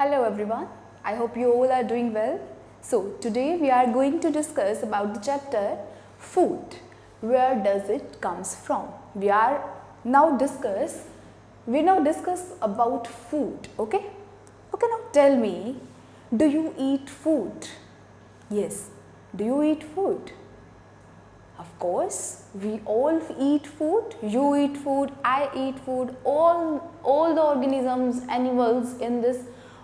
Hello everyone, I hope you all are doing well. So today we are going to discuss about the chapter food. Where does it comes from? We now discuss about food, okay? Okay, now tell me, do you eat food? Yes, do you eat food? Of course, we all eat food. You eat food, I eat food, all the organisms, animals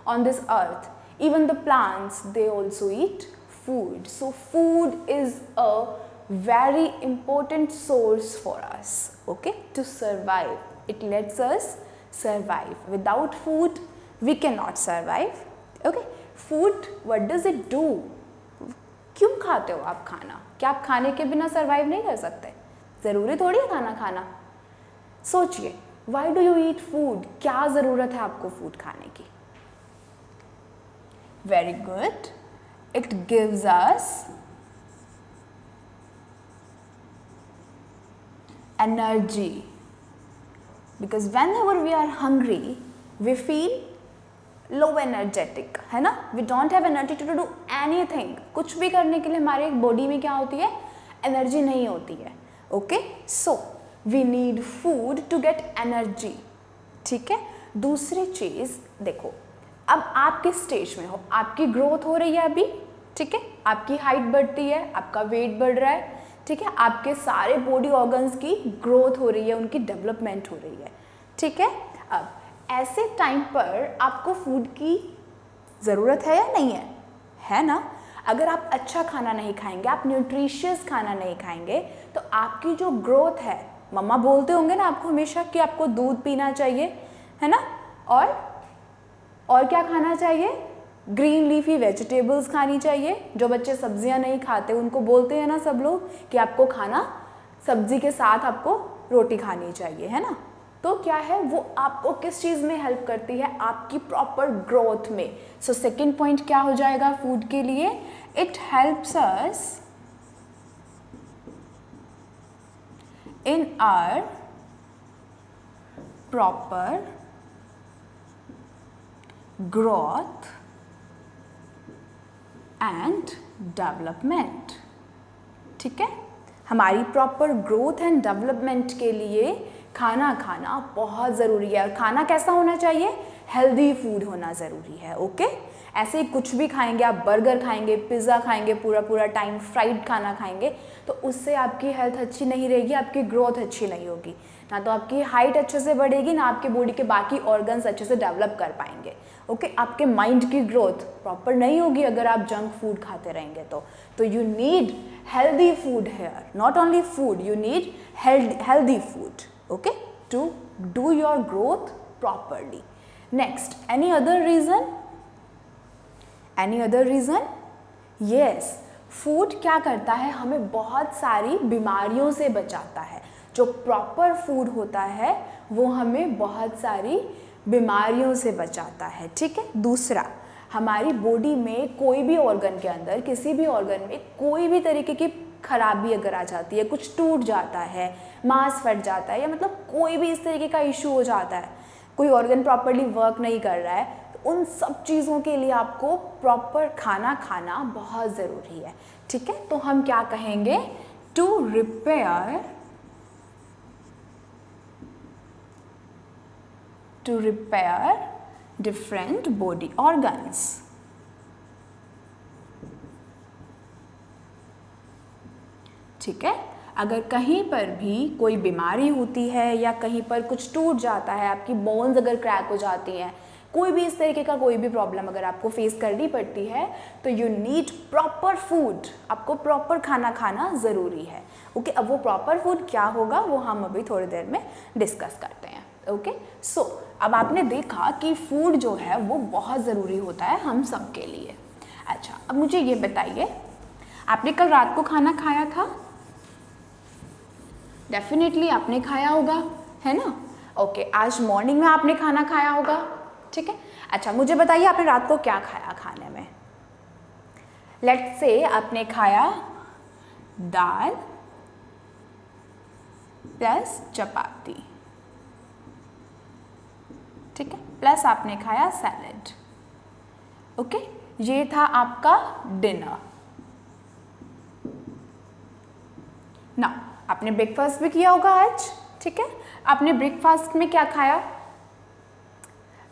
on this earth, even the plants, they also eat food. So food is a very important source for us, okay, to survive. It lets us survive. Without food, we cannot survive. Okay, food, what does it do? क्यों खाते हो आप खाना? क्या आप खाने के बिना सर्वाइव नहीं कर सकते? ज़रूरी थोड़ी है खाना खाना. सोचिए, why do you eat food? क्या ज़रूरत है आपको फूड खाने की? Very good. It gives us energy. Because whenever we are hungry, we feel low energetic, है ना? We don't have energy to do anything. कुछ भी करने के लिए हमारे बॉडी में क्या होती है? एनर्जी नहीं होती है. Okay, so we need food to get energy. ठीक है. दूसरी चीज़ देखो, अब आप किस स्टेज में हो? आपकी ग्रोथ हो रही है अभी, ठीक है, आपकी हाइट बढ़ती है, आपका वेट बढ़ रहा है, ठीक है, आपके सारे बॉडी ऑर्गन्स की ग्रोथ हो रही है, उनकी डेवलपमेंट हो रही है, ठीक है. अब ऐसे टाइम पर आपको फूड की ज़रूरत है या नहीं है? है ना? अगर आप अच्छा खाना नहीं खाएंगे, आप न्यूट्रिशियस खाना नहीं खाएंगे, तो आपकी जो ग्रोथ है, मम्मा बोलते होंगे ना आपको हमेशा कि आपको दूध पीना चाहिए, है ना, और क्या खाना चाहिए? ग्रीन लीफी वेजिटेबल्स खानी चाहिए. जो बच्चे सब्जियां नहीं खाते उनको बोलते हैं ना सब लोग कि आपको खाना सब्जी के साथ आपको रोटी खानी चाहिए, है ना. तो क्या है वो आपको किस चीज़ में हेल्प करती है? आपकी प्रॉपर ग्रोथ में. सो सेकेंड पॉइंट क्या हो जाएगा फूड के लिए? It helps us in our proper growth and development. ठीक है, हमारी प्रॉपर ग्रोथ एंड डेवलपमेंट के लिए खाना खाना बहुत ज़रूरी है. और खाना कैसा होना चाहिए? हेल्दी फूड होना ज़रूरी है. ओके, ऐसे ही कुछ भी खाएंगे, आप बर्गर खाएंगे, पिज़्ज़ा खाएंगे, पूरा टाइम फ्राइड खाना खाएंगे, तो उससे आपकी हेल्थ अच्छी नहीं रहेगी, आपकी ग्रोथ अच्छी नहीं होगी. ना तो आपकी हाइट अच्छे से बढ़ेगी, ना आपके बॉडी के बाकी ऑर्गन्स अच्छे से डेवलप कर पाएंगे. ओके, आपके माइंड की ग्रोथ प्रॉपर नहीं होगी अगर आप जंक फूड खाते रहेंगे. तो you need healthy food here. Not only food, you need healthy food, okay, to do your growth properly. Next, any other reason? Yes, food क्या करता है? हमें बहुत सारी बीमारियों से बचाता है. जो प्रॉपर फूड होता है वो हमें बहुत सारी बीमारियों से बचाता है. ठीक है. दूसरा, हमारी बॉडी में कोई भी ऑर्गन के अंदर, किसी भी ऑर्गन में कोई भी तरीके की खराबी अगर आ जाती है, कुछ टूट जाता है, मांस फट जाता है, या मतलब कोई भी इस तरीके का इशू हो जाता है, कोई ऑर्गन प्रॉपर्ली वर्क नहीं कर रहा है, तो उन सब चीज़ों के लिए आपको प्रॉपर खाना खाना बहुत ज़रूरी है. ठीक है. तो हम क्या कहेंगे? To repair different body organs. ठीक है. अगर कहीं पर भी कोई बीमारी होती है या कहीं पर कुछ टूट जाता है, आपकी बोन्स अगर क्रैक हो जाती हैं, कोई भी इस तरीके का कोई भी प्रॉब्लम अगर आपको फेस करनी पड़ती है, तो यू नीड प्रॉपर फूड. आपको प्रॉपर खाना खाना ज़रूरी है. ओके, अब वो प्रॉपर फूड क्या होगा वो हम अभी थोड़ी देर में डिस्कस करते हैं. ओके, सो अब आपने देखा कि फूड जो है वो बहुत ज़रूरी होता है हम सब के लिए. अच्छा, अब मुझे ये बताइए, आपने कल रात को खाना खाया था? डेफिनेटली आपने खाया होगा, है ना. ओके, आज मॉर्निंग में आपने खाना खाया होगा. ठीक है. अच्छा, मुझे बताइए आपने रात को क्या खाया खाने में? लेट्स से आपने खाया दाल प्लस चपाती. ठीक है, प्लस आपने खाया सैलेड. ओके, ये था आपका डिनर। ना आपने ब्रेकफास्ट भी किया होगा आज, ठीक है। आपने ब्रेकफास्ट में क्या खाया?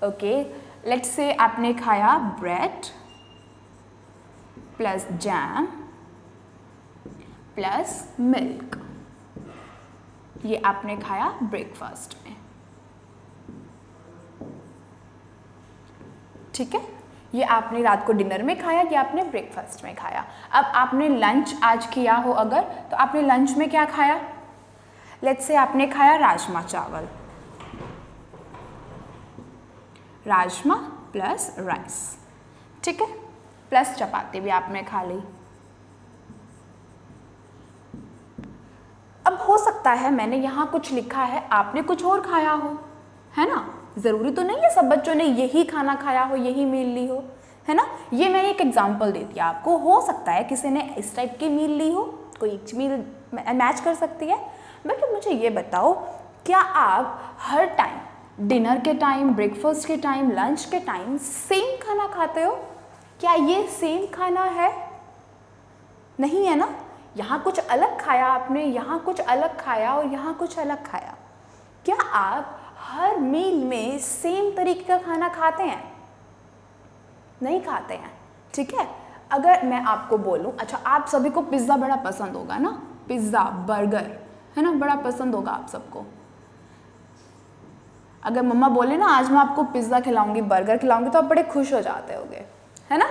ओके, लेट्स से आपने खाया bread plus jam plus milk, ये आपने खाया ब्रेकफास्ट में, ठीक है। ये आपने रात को डिनर में खाया, ये आपने ब्रेकफास्ट में खाया। अब आपने लंच आज किया हो अगर, तो आपने लंच में क्या खाया? लेट्स से आपने खाया राजमा चावल, राजमा प्लस राइस, ठीक है, प्लस चपाती भी आपने खा ली। अब हो सकता है मैंने यहाँ कुछ लिखा है, आपने कुछ और खाया हो, है ना। ज़रूरी तो नहीं है सब बच्चों ने यही खाना खाया हो, यही मील ली हो, है ना। ये मैंने एक एग्जांपल दे दिया आपको, हो सकता है किसी ने इस टाइप की मील ली हो, कोई एक मील मैच कर सकती है। बट मुझे ये बताओ, क्या आप हर टाइम डिनर के टाइम, ब्रेकफास्ट के टाइम, लंच के टाइम सेम खाना खाते हो? क्या ये सेम खाना है? नहीं है ना। यहाँ कुछ अलग खाया आपने, यहाँ कुछ अलग खाया और यहाँ कुछ अलग खाया। क्या आप हर मील में सेम तरीके का खाना खाते हैं? नहीं खाते हैं, ठीक है। अगर मैं आपको बोलूं, अच्छा आप सभी को पिज़्ज़ा बड़ा पसंद होगा ना, पिज़्ज़ा बर्गर, है ना, बड़ा पसंद होगा आप सबको। अगर मम्मा बोले ना आज मैं आपको पिज़्ज़ा खिलाऊंगी, बर्गर खिलाऊंगी, तो आप बड़े खुश हो जाते होगे, है ना।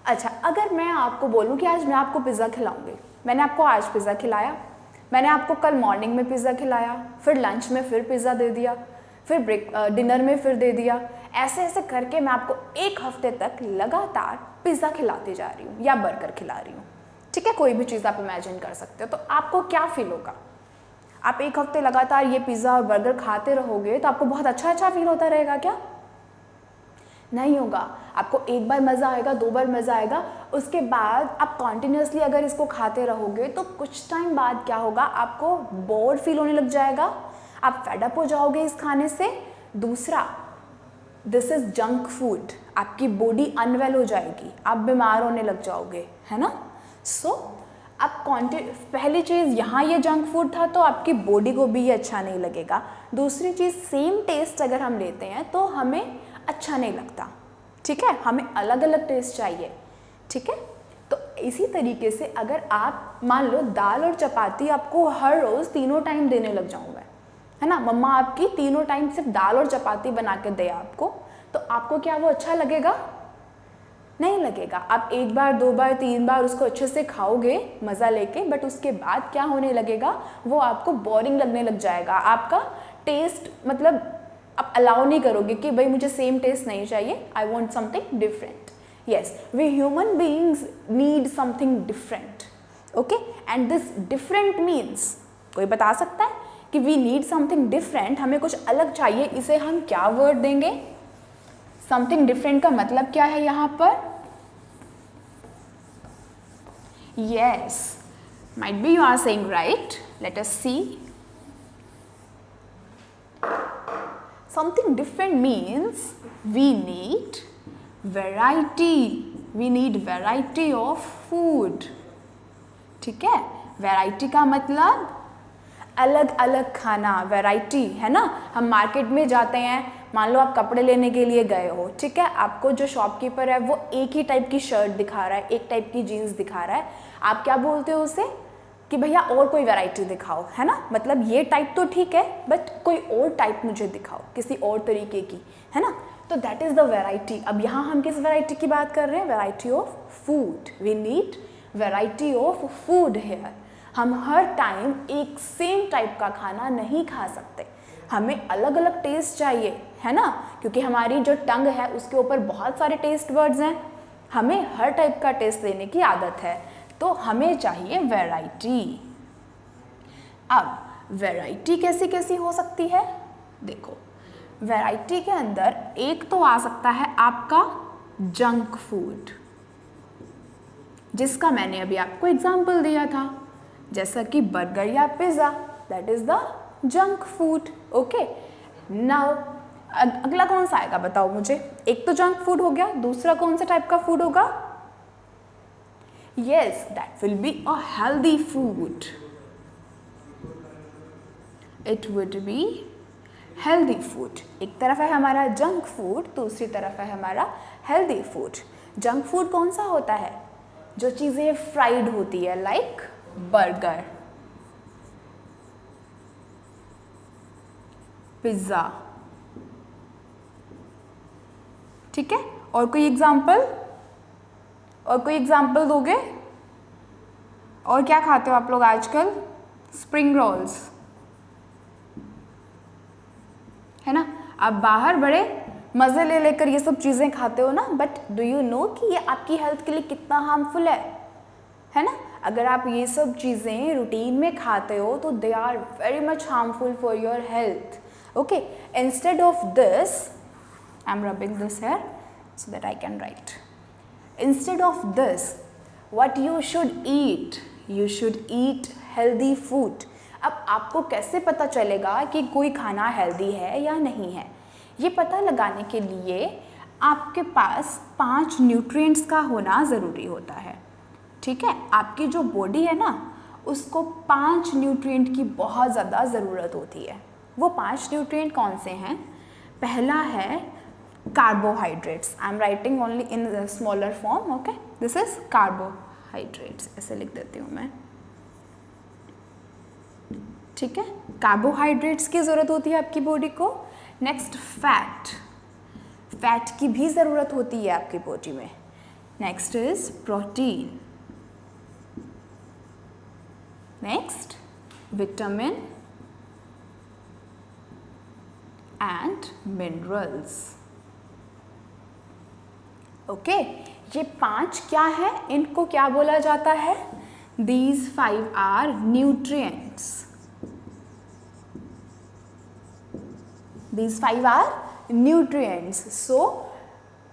अच्छा, अगर मैं आपको बोलूं कि आज मैं आपको पिज़्ज़ा खिलाऊंगी, मैंने आपको आज पिज़्ज़ा खिलाया, मैंने आपको कल मॉर्निंग में पिज़्ज़ा खिलाया, फिर लंच में फिर पिज़्ज़ा दे दिया, फिर डिनर में फिर दे दिया, ऐसे ऐसे करके मैं आपको एक हफ्ते तक लगातार पिज़्ज़ा खिलाती जा रही हूँ या बर्गर खिला रही हूँ, ठीक है। कोई भी चीज़ आप इमेजिन कर सकते हो। तो आपको क्या फील होगा? आप एक हफ्ते लगातार ये पिज़्ज़ा और बर्गर खाते रहोगे तो आपको बहुत अच्छा फील होता रहेगा क्या? नहीं होगा। आपको एक बार मज़ा आएगा, 2 बार मज़ा आएगा, उसके बाद आप कॉन्टिन्यूसली अगर इसको खाते रहोगे तो कुछ टाइम बाद क्या होगा, आपको बोर फील होने लग जाएगा, आप फेड अप हो जाओगे इस खाने से। दूसरा, दिस इज़ जंक फूड, आपकी बॉडी अनवेल हो जाएगी, आप बीमार होने लग जाओगे, है ना। सो आप पहली चीज़, यहाँ ये जंक फूड था तो आपकी बॉडी को भी ये अच्छा नहीं लगेगा। दूसरी चीज़, सेम टेस्ट अगर हम लेते हैं तो हमें अच्छा नहीं लगता, ठीक है, हमें अलग अलग टेस्ट चाहिए, ठीक है। तो इसी तरीके से अगर आप मान लो दाल और चपाती आपको हर रोज़ तीनों टाइम देने लग जाऊँ मैं, है ना, मम्मा आपकी तीनों टाइम सिर्फ दाल और चपाती बना के दे आपको, तो आपको क्या वो अच्छा लगेगा? नहीं लगेगा। आप एक बार, 2 बार, 3 बार उसको अच्छे से खाओगे मज़ा लेके, बट उसके बाद क्या होने लगेगा, वो आपको बोरिंग लगने लग जाएगा। आपका टेस्ट मतलब आप अलाउ नहीं करोगे कि भाई मुझे सेम टेस्ट नहीं चाहिए, I want something different. Yes, we human beings need something different, okay, and this different means, कोई बता सकता है कि वी नीड समथिंग डिफरेंट, हमें कुछ अलग चाहिए, इसे हम क्या वर्ड देंगे? समथिंग डिफरेंट का मतलब क्या है यहाँ पर? Yes, might be you are saying right, let us see. Something different means we need variety. We need variety of food. ठीक है, वैरायटी का मतलब अलग अलग खाना, वैरायटी, है ना। हम मार्केट में जाते हैं, मान लो आप कपड़े लेने के लिए गए हो, ठीक है, आपको जो शॉपकीपर है वो एक ही टाइप की शर्ट दिखा रहा है, एक टाइप की जीन्स दिखा रहा है, आप क्या बोलते हो उसे कि भैया और कोई वैरायटी दिखाओ, है ना। मतलब ये टाइप तो ठीक है बट कोई और टाइप मुझे दिखाओ, किसी और तरीके की, है ना। तो दैट इज़ द वैरायटी। अब यहाँ हम किस वैरायटी की बात कर रहे हैं? Variety of food. We need variety of food here. हम हर टाइम एक सेम टाइप का खाना नहीं खा सकते, हमें अलग अलग टेस्ट चाहिए, है ना, क्योंकि हमारी जो टंग है उसके ऊपर बहुत सारे टेस्ट बर्ड्स हैं, हमें हर टाइप का टेस्ट लेने की आदत है, तो हमें चाहिए वैरायटी। अब वैरायटी कैसी कैसी हो सकती है? देखो, वैरायटी के अंदर एक तो आ सकता है आपका जंक फूड, जिसका मैंने अभी आपको एग्जाम्पल दिया था, जैसा कि बर्गर या pizza, that is the junk food, okay. Now अगला कौन सा आएगा बताओ मुझे। एक तो जंक फूड हो गया, दूसरा कौन सा टाइप का फूड होगा? Yes, that will be a healthy food. It would be healthy food. एक तरफ है हमारा जंक फूड, दूसरी तरफ है हमारा हेल्दी फूड। जंक फूड कौन सा होता है? जो चीज़ें फ्राइड होती है, लाइक बर्गर, पिज्ज़ा, ठीक है। और कोई एग्जाम्पल, और कोई एग्जाम्पल दोगे? और क्या खाते हो आप लोग आजकल? स्प्रिंग रोल्स, है ना। आप बाहर बड़े मज़े ले लेकर ये सब चीज़ें खाते हो ना, बट डू यू नो कि ये आपकी हेल्थ के लिए कितना हार्मफुल है ना। अगर आप ये सब चीज़ें रूटीन में खाते हो तो they are very much harmful for your health. Okay, instead of this I am rubbing this here so that I can write. Instead of this, what you should eat? You should eat healthy food. अब आपको कैसे पता चलेगा कि कोई खाना healthy है या नहीं है? ये पता लगाने के लिए आपके पास 5 न्यूट्रिएंट्स का होना ज़रूरी होता है, ठीक है। आपकी जो बॉडी है ना, उसको 5 न्यूट्रिएंट की बहुत ज़्यादा ज़रूरत होती है। वो 5 न्यूट्रिएंट कौन से हैं? पहला है carbohydrates. I am writing only in smaller form, okay. This is carbohydrates, ऐसे लिख देती हूँ मैं, ठीक है। कार्बोहाइड्रेट्स की ज़रूरत होती है आपकी बॉडी को। नेक्स्ट फैट, फैट की भी ज़रूरत होती है आपकी बॉडी में। Next is protein, next vitamin and minerals, okay. ये 5 क्या है? इनको क्या बोला जाता है? These 5 are nutrients. These 5 are nutrients. So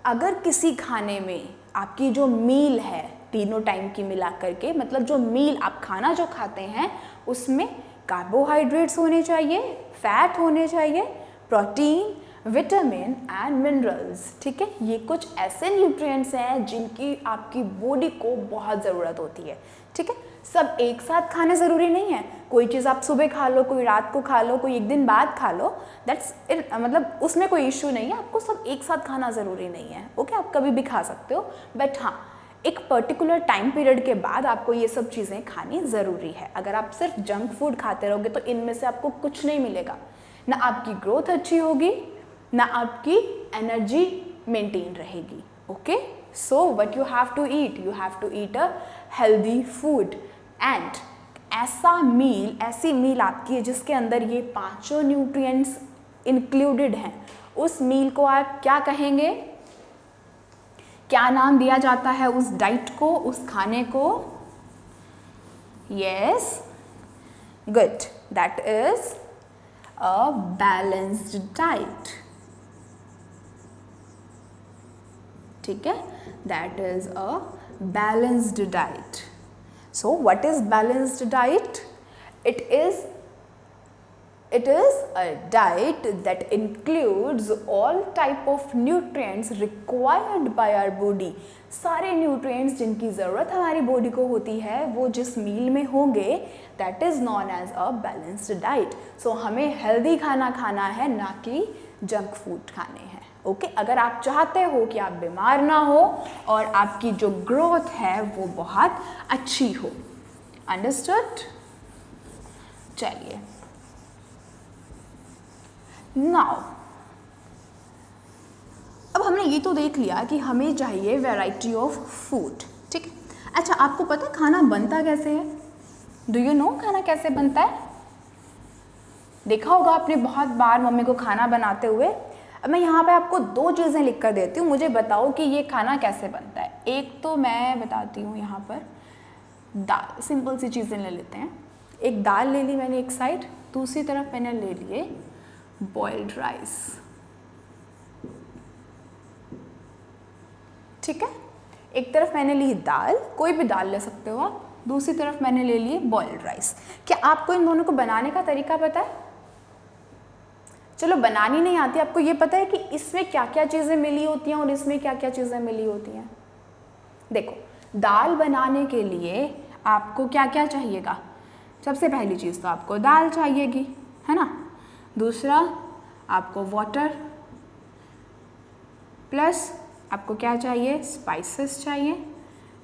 अगर किसी खाने में आपकी जो मील है, तीनों टाइम की मिला करके, मतलब जो मील आप खाना जो खाते हैं उसमें कार्बोहाइड्रेट्स होने चाहिए, फैट होने चाहिए, प्रोटीन, विटामिन एंड मिनरल्स, ठीक है। ये कुछ ऐसे न्यूट्रिएंट्स हैं जिनकी आपकी बॉडी को बहुत ज़रूरत होती है, ठीक है। सब एक साथ खाने ज़रूरी नहीं है। कोई चीज़ आप सुबह खा लो, कोई रात को खा लो, कोई एक दिन बाद खा लो, दैट्स इट, मतलब उसमें कोई इश्यू नहीं है। आपको सब एक साथ खाना ज़रूरी नहीं है, ओके। आप कभी भी खा सकते हो, बट हाँ, एक पर्टिकुलर टाइम पीरियड के बाद आपको ये सब चीज़ें खानी ज़रूरी है। अगर आप सिर्फ जंक फूड खाते रहोगे तो इनमें से आपको कुछ नहीं मिलेगा, ना आपकी ग्रोथ अच्छी होगी, ना आपकी एनर्जी मेंटेन रहेगी, okay. So what you have to eat a healthy food and ऐसी मील आपकी जिसके अंदर ये 5 न्यूट्रिएंट्स इंक्लूडेड हैं, उस मील को आप क्या कहेंगे? क्या नाम दिया जाता है उस डाइट को, उस खाने को? Yes, good, that is a balanced diet, ठीक है। That is a balanced diet. So what is balanced diet? It is a diet that includes all type of nutrients required by our body. सारे nutrients जिनकी ज़रूरत हमारी body को होती है वो जिस मील में होंगे, that is known as a balanced diet. So हमें healthy खाना खाना है, ना कि जंक फूड खाने हैं, ओके। अगर आप चाहते हो कि आप बीमार ना हो और आपकी जो ग्रोथ है वो बहुत अच्छी हो। अंडरस्टूड? चलिए, नाउ अब हमने ये तो देख लिया कि हमें चाहिए वैरायटी ऑफ फूड, ठीक है। अच्छा, आपको पता है खाना बनता कैसे है? डू यू नो खाना कैसे बनता है? देखा होगा आपने बहुत बार मम्मी को खाना बनाते हुए। अब मैं यहाँ पे आपको 2 चीज़ें लिख कर देती हूँ, मुझे बताओ कि ये खाना कैसे बनता है। एक तो मैं बताती हूँ यहाँ पर, दाल, सिंपल सी चीज़ें ले लेते हैं। एक दाल ले ली मैंने एक साइड, दूसरी तरफ मैंने ले लिए बॉइल्ड राइस, ठीक है। एक तरफ मैंने ली दाल, कोई भी दाल ले सकते हो आप, दूसरी तरफ मैंने ले लिए बॉइल्ड राइस। क्या आपको इन दोनों को बनाने का तरीका पता है? चलो बनानी नहीं आती, आपको ये पता है कि इसमें क्या क्या चीज़ें मिली होती हैं और इसमें क्या क्या चीज़ें मिली होती हैं? देखो, दाल बनाने के लिए आपको क्या क्या चाहिएगा? सबसे पहली चीज़ तो आपको दाल चाहिएगी, है ना। दूसरा आपको वाटर, प्लस आपको क्या चाहिए? स्पाइसेस चाहिए।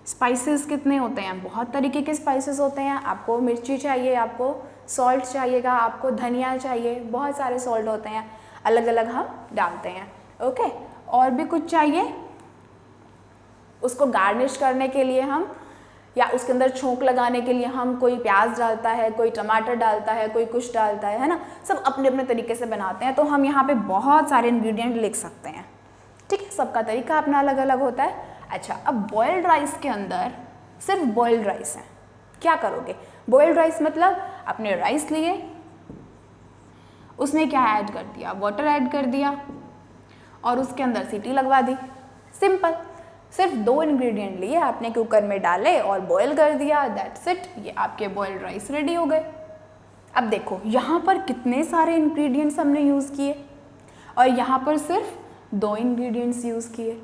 स्पाइसेस कितने होते हैं? बहुत तरीके के स्पाइसेस होते हैं। आपको मिर्ची चाहिए, आपको सॉल्ट चाहिएगा, आपको धनिया चाहिए, बहुत सारे सॉल्ट होते हैं, अलग अलग हम डालते हैं। ओके, और भी कुछ चाहिए उसको गार्निश करने के लिए हम, या उसके अंदर छोंक लगाने के लिए हम, कोई प्याज डालता है, कोई टमाटर डालता है, कोई कुछ डालता है ना। सब अपने अपने तरीके से बनाते हैं, तो हम यहाँ पे बहुत सारे इंग्रेडिएंट लिख सकते हैं, ठीक है। सबका तरीका अपना अलग अलग होता है। अच्छा, अब बॉइल्ड राइस के अंदर सिर्फ बॉइल्ड राइस है, क्या करोगे? बॉइल्ड राइस मतलब आपने राइस लिए, उसमें क्या ऐड कर दिया? वाटर ऐड कर दिया और उसके अंदर सीटी लगवा दी। सिंपल, सिर्फ 2 इंग्रेडिएंट लिए आपने, कुकर में डाले और बॉईल कर दिया, दैट्स इट। ये आपके बॉइल्ड राइस रेडी हो गए। अब देखो यहाँ पर कितने सारे इंग्रेडिएंट्स हमने यूज़ किए और यहाँ पर सिर्फ 2 इंग्रेडिएंट्स यूज़ किए,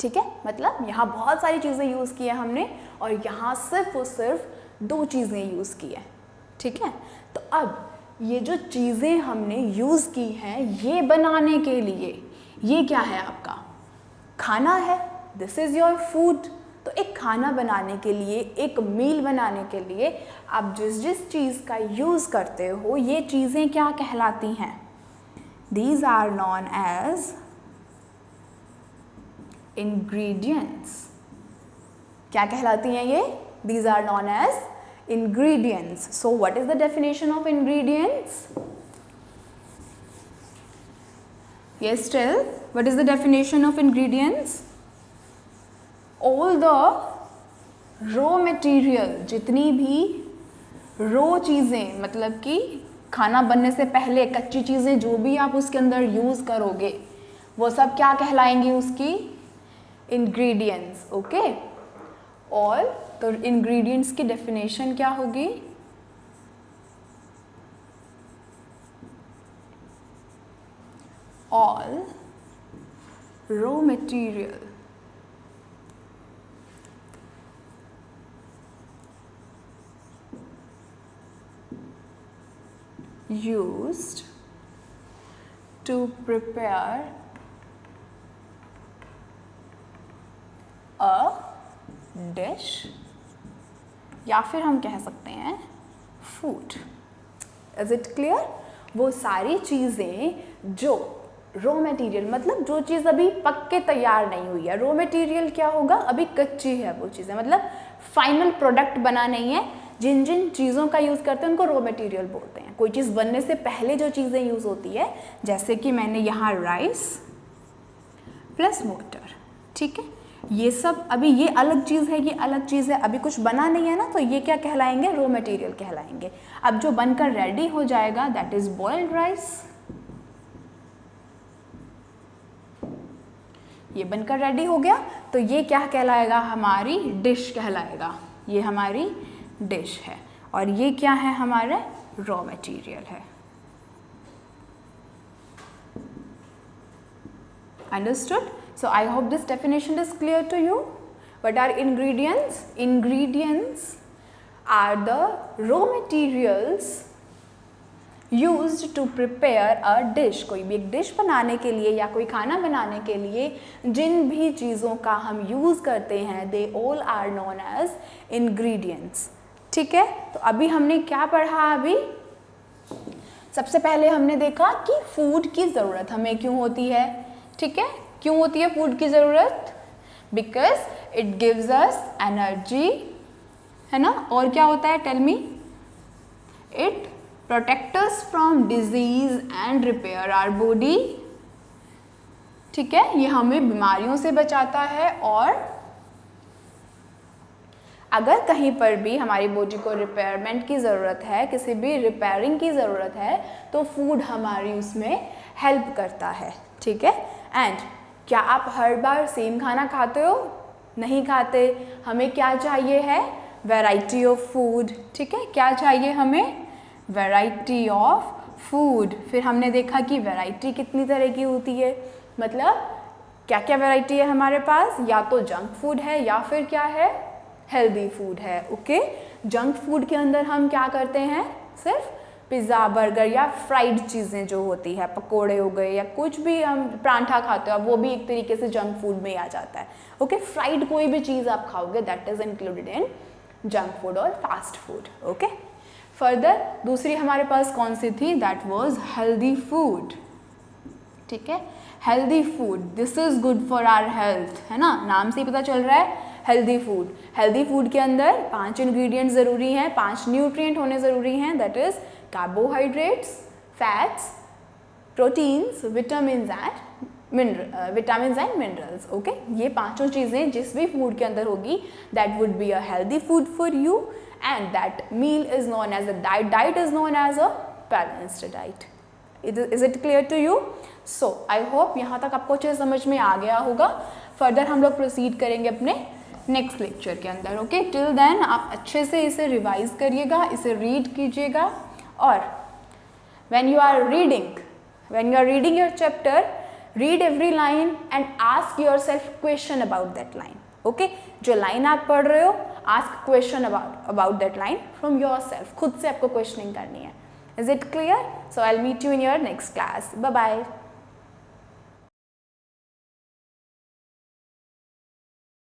ठीक है। मतलब यहाँ बहुत सारी चीज़ें यूज़ की है हमने और यहाँ सिर्फ और सिर्फ 2 चीज़ें यूज़ की है, ठीक है। तो अब ये जो चीज़ें हमने यूज़ की हैं ये बनाने के लिए, ये क्या है? आपका खाना है, दिस इज़ योर फूड। तो एक खाना बनाने के लिए, एक मील बनाने के लिए आप जिस जिस चीज़ का यूज़ करते हो, ये चीज़ें क्या कहलाती हैं? These are known as ingredients। क्या कहलाती हैं ये? These are known as ingredients. So what is the definition of ingredients? Yes, tell, what is the definition of ingredients? All the raw material, जितनी भी raw चीज़ें, मतलब कि खाना बनने से पहले कच्ची चीज़ें जो भी आप उसके अंदर यूज़ करोगे, वो सब क्या कहलाएंगी? उसकी इंग्रेडिएंट्स। ओके, और तो इंग्रेडिएंट्स की डेफिनेशन क्या होगी? All raw material used to prepare a dish, या फिर हम कह सकते हैं फूड। Is it clear? वो सारी चीज़ें जो रॉ मटेरियल, मतलब जो चीज़ अभी पक के तैयार नहीं हुई है। रॉ मटेरियल क्या होगा? अभी कच्ची है वो चीज़ें, मतलब फाइनल प्रोडक्ट बना नहीं है। जिन जिन चीज़ों का यूज़ करते हैं उनको रॉ मटेरियल बोलते हैं। कोई चीज़ बनने से पहले जो चीज़ें यूज़ होती है, जैसे कि मैंने यहाँ राइस प्लस वाटर, ठीक है। ये सब अभी ये अलग चीज़ है, ये अलग चीज़ है, अभी कुछ बना नहीं है ना, तो ये क्या कहलाएंगे? रॉ मटेरियल कहलाएंगे। अब जो बनकर रेडी हो जाएगा दैट इज बॉइल्ड राइस। ये बनकर रेडी हो गया तो ये क्या कहलाएगा? हमारी डिश कहलाएगा। ये हमारी डिश है और ये क्या है? हमारे रॉ मटेरियल है। Understood? So I hope this definition is clear to you. What are ingredients? Ingredients are the raw materials used to prepare a dish. कोई भी एक डिश बनाने के लिए या कोई खाना बनाने के लिए जिन भी चीज़ों का हम यूज़ करते हैं, they all are known as ingredients. ठीक है, तो अभी हमने क्या पढ़ा? अभी सबसे पहले हमने देखा कि फूड की ज़रूरत हमें क्यों होती है। ठीक है, क्यों होती है फूड की ज़रूरत? Because it gives us energy, है ना। और क्या होता है? Tell me. It protect us from disease and repair our body. ठीक है, ये हमें बीमारियों से बचाता है और अगर कहीं पर भी हमारी बॉडी को रिपेयरमेंट की ज़रूरत है, किसी भी रिपेयरिंग की ज़रूरत है, तो फूड हमारी उसमें हेल्प करता है। ठीक है, एंड क्या आप हर बार सेम खाना खाते हो? नहीं खाते। हमें क्या चाहिए है? Variety of food. ठीक है, क्या चाहिए हमें? वैरायटी ऑफ फूड, फिर हमने देखा कि वैरायटी कितनी तरह की होती है, मतलब क्या क्या वैरायटी है हमारे पास, या तो जंक फूड है या फिर क्या है, हेल्दी फूड है। ओके, जंक फूड के अंदर हम क्या करते हैं, सिर्फ पिज़्ज़ा बर्गर या फ्राइड चीज़ें जो होती है, पकोड़े हो गए या कुछ भी हम परांठा खाते हो, वो भी एक तरीके से जंक फूड में आ जाता है। ओके, फ्राइड कोई भी चीज़ आप खाओगे that is included in junk food और फास्ट फूड। ओके, फर्दर दूसरी हमारे पास कौन सी थी, दैट वाज हेल्दी फूड। ठीक है, healthy food, this is good for our health, है ना, नाम से ही पता चल रहा है हेल्दी फूड। हेल्दी फूड के अंदर 5 इंग्रेडिएंट ज़रूरी हैं, 5 न्यूट्रिएंट होने ज़रूरी हैं, that is carbohydrates, fats, proteins, vitamins and minerals. Okay, ये पांचों चीज़ें जिस भी फूड के अंदर होगी that would be a healthy food for you, and that meal is known as a diet, diet is known as a balanced diet. Is it clear to you? So I hope यहाँ तक आपको अच्छे समझ में आ गया होगा। Further हम लोग प्रोसीड करेंगे अपने नेक्स्ट लेक्चर के अंदर। ओके, टिल देन आप अच्छे से इसे रिवाइज करिएगा, इसे रीड कीजिएगा, और when you are reading your chapter, read every line and ask yourself question about that line. Okay, जो लाइन आप पढ़ रहे हो, ask question about that line from yourself, खुद से आपको क्वेश्चनिंग करनी है। Is it clear? So I'll meet you in your next class. Bye bye.